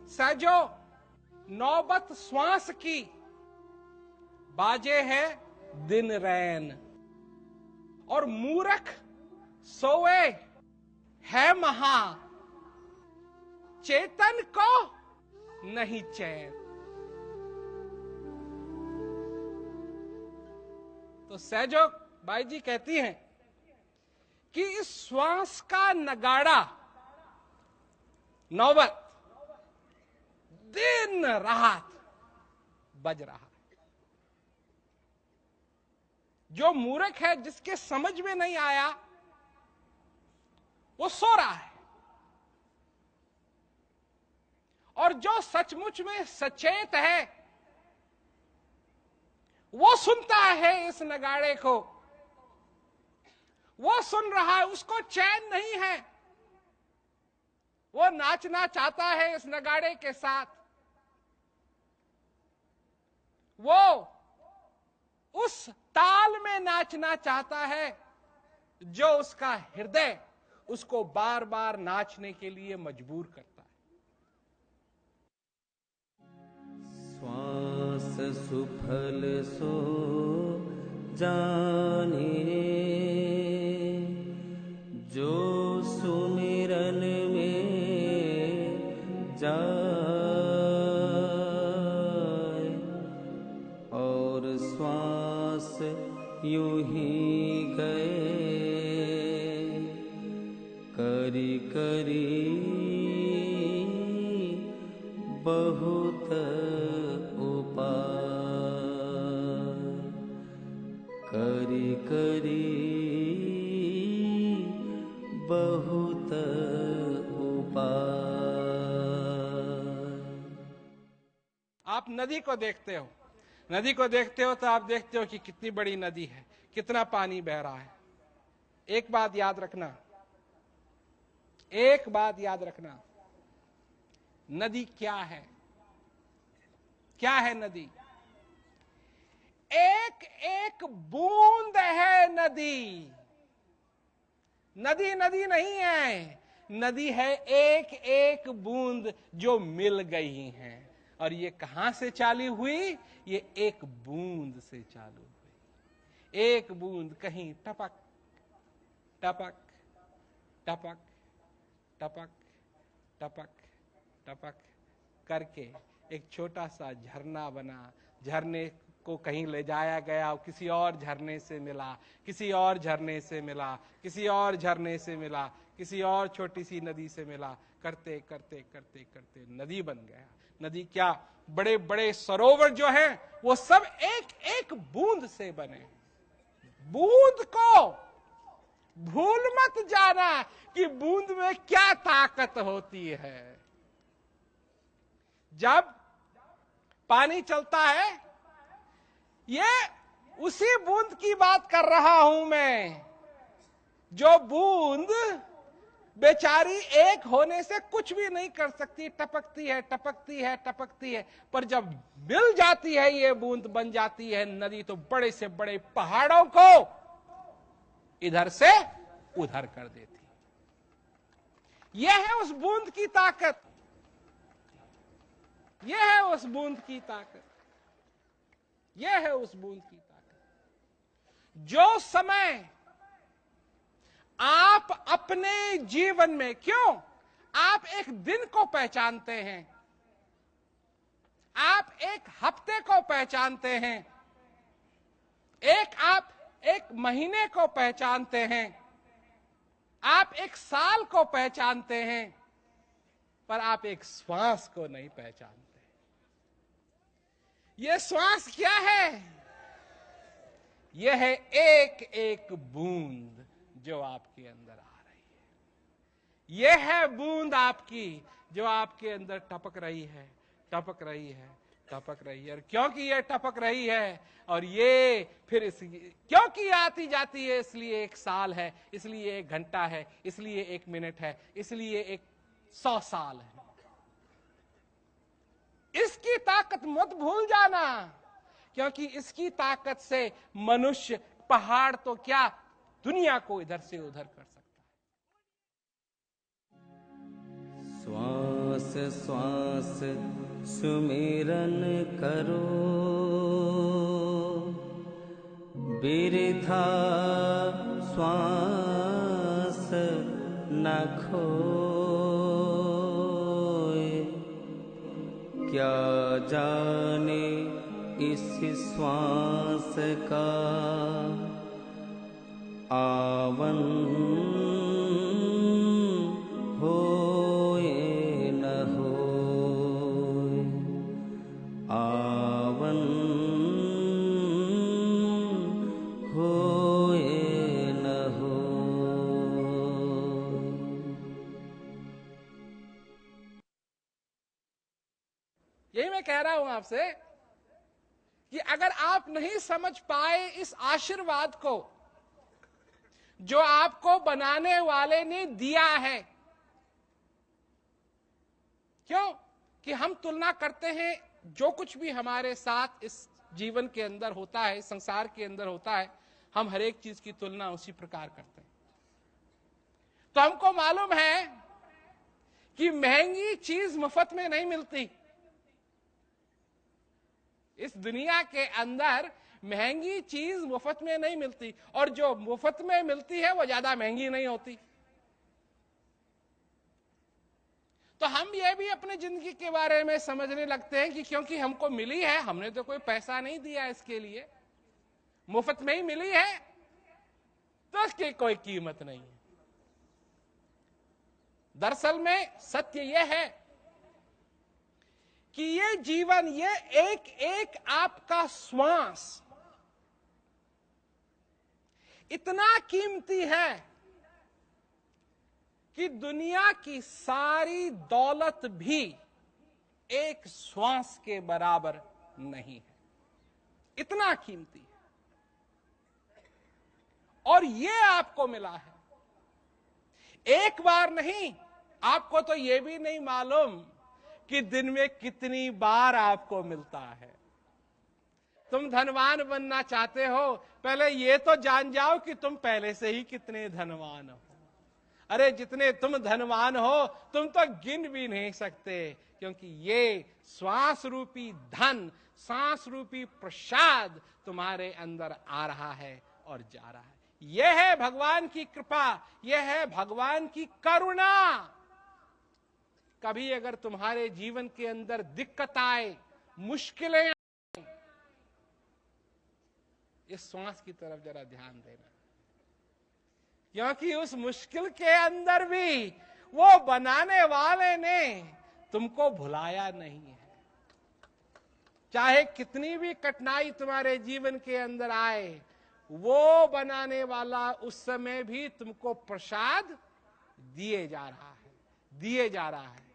सहजो नौबत श्वास की, बाजे है दिन रैन। और मूर्ख सोए है महा, चेतन को नहीं चैन। तो सहजो बाई जी कहती हैं कि इस श्वास का नगाड़ा नौबत दिन रात बज रहा है। जो मूर्ख है, जिसके समझ में नहीं आया, वो सो रहा है। और जो सचमुच में सचेत है, वो सुनता है इस नगाड़े को, वो सुन रहा है, उसको चैन नहीं है, वो नाचना चाहता है इस नगाड़े के साथ। वो उस ताल में नाचना चाहता है जो उसका हृदय उसको बार बार नाचने के लिए मजबूर करता है। श्वास सुफल सो जाने, जो सुमिरन में जाए। और श्वास यूं ही गए करी करी बहुत उपाय, करी करी बहुत उपाय। आप नदी को देखते हो, नदी को देखते हो तो आप देखते हो कि कितनी बड़ी नदी है, कितना पानी बह रहा है। एक बात याद रखना, एक बात याद रखना, नदी क्या है? क्या है नदी? एक एक बूंद है नदी। नदी नदी नहीं है, नदी है एक एक बूंद जो मिल गई हैं। और ये कहां से चालू हुई? ये एक बूंद से चालू हुई। एक बूंद कहीं टपक टपक टपक टपक टपक टपक करके एक छोटा सा झरना बना। झरने को कहीं ले जाया गया, किसी और झरने से मिला, किसी और झरने से मिला, किसी और झरने से मिला, किसी और छोटी सी नदी से मिला। करते करते करते करते नदी बन गया। नदी क्या, बड़े बड़े सरोवर जो हैं वो सब एक एक बूंद से बने। बूंद को भूल मत जाना कि बूंद में क्या ताकत होती है। जब पानी चलता है, ये उसी बूंद की बात कर रहा हूं मैं, जो बूंद बेचारी एक होने से कुछ भी नहीं कर सकती, टपकती है टपकती है टपकती है, पर जब मिल जाती है ये बूंद बन जाती है नदी, तो बड़े से बड़े पहाड़ों को इधर से उधर कर देती। यह है उस बूंद की ताकत, यह है उस बूंद की ताकत, यह है उस बूंद की ताकत। जो समय आप अपने जीवन में, क्यों, आप एक दिन को पहचानते हैं, आप एक हफ्ते को पहचानते हैं, आप एक महीने को पहचानते हैं, आप एक साल को पहचानते हैं, पर आप एक श्वास को नहीं पहचानते। यह श्वास क्या है? यह है एक एक बूंद जो आपके अंदर आ रही है। यह है बूंद आपकी जो आपके अंदर टपक रही है, टपक रही है, टपक रही है। और क्योंकि ये टपक रही है और ये फिर क्योंकि आती जाती है, इसलिए एक साल है, इसलिए एक घंटा है, इसलिए एक मिनट है, इसलिए 100 साल है। इसकी ताकत मत भूल जाना, क्योंकि इसकी ताकत से मनुष्य, पहाड़ तो क्या, दुनिया को इधर से उधर कर सकता है। श्वास श्वास सुमिरन करो, बिरथा श्वास न खोए। क्या जाने इस श्वास का आवन होए न होए, आवन होए न होए। यही मैं कह रहा हूं आपसे कि अगर आप नहीं समझ पाए इस आशीर्वाद को जो आपको बनाने वाले ने दिया है, क्यों कि हम तुलना करते हैं जो कुछ भी हमारे साथ इस जीवन के अंदर होता है, संसार के अंदर होता है, हम हर एक चीज की तुलना उसी प्रकार करते हैं। तो हमको मालूम है कि महंगी चीज मुफ्त में नहीं मिलती। इस दुनिया के अंदर महंगी चीज मुफ्त में नहीं मिलती, और जो मुफ्त में मिलती है वो ज्यादा महंगी नहीं होती। तो हम ये भी अपनी जिंदगी के बारे में समझने लगते हैं कि क्योंकि हमको मिली है, हमने तो कोई पैसा नहीं दिया इसके लिए, मुफ्त में ही मिली है, तो इसकी कोई कीमत नहीं है। दरअसल में सत्य यह है कि ये जीवन, ये एक एक आपका श्वास इतना कीमती है कि दुनिया की सारी दौलत भी एक श्वास के बराबर नहीं है। इतना कीमती है, और ये आपको मिला है एक बार नहीं। आपको तो ये भी नहीं मालूम कि दिन में कितनी बार आपको मिलता है। तुम धनवान बनना चाहते हो, पहले ये तो जान जाओ कि तुम पहले से ही कितने धनवान हो। अरे जितने तुम धनवान हो तुम तो गिन भी नहीं सकते, क्योंकि ये श्वास रूपी धन, सांस रूपी प्रसाद तुम्हारे अंदर आ रहा है और जा रहा है। यह है भगवान की कृपा, यह है भगवान की करुणा। कभी अगर तुम्हारे जीवन के अंदर दिक्कत आए, मुश्किलें आए, इस श्वास की तरफ जरा ध्यान देना, क्योंकि उस मुश्किल के अंदर भी वो बनाने वाले ने तुमको भुलाया नहीं है। चाहे कितनी भी कठिनाई तुम्हारे जीवन के अंदर आए, वो बनाने वाला उस समय भी तुमको प्रसाद दिए जा रहा है, दिए जा रहा है,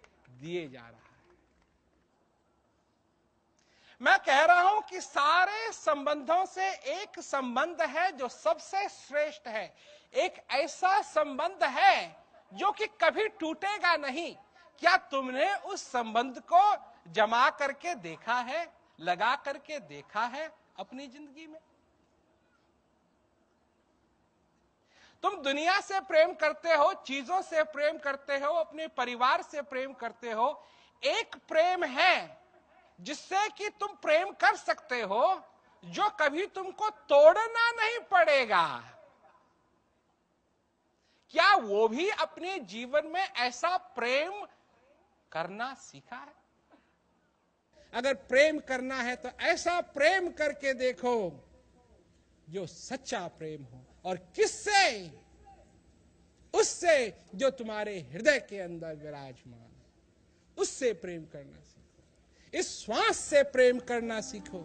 दिए जा रहा है। मैं कह रहा हूं कि सारे संबंधों से एक संबंध है जो सबसे श्रेष्ठ है। एक ऐसा संबंध है जो कि कभी टूटेगा नहीं। क्या तुमने उस संबंध को जमा करके देखा है, लगा करके देखा है अपनी जिंदगी में? तुम दुनिया से प्रेम करते हो, चीजों से प्रेम करते हो, अपने परिवार से प्रेम करते हो। एक प्रेम है जिससे कि तुम प्रेम कर सकते हो, जो कभी तुमको तोड़ना नहीं पड़ेगा। क्या वो भी अपने जीवन में ऐसा प्रेम करना सीखा है? अगर प्रेम करना है तो ऐसा प्रेम करके देखो जो सच्चा प्रेम हो। और किससे? उससे जो तुम्हारे हृदय के अंदर विराजमान, उससे प्रेम करना सीखो। इस श्वास से प्रेम करना सीखो।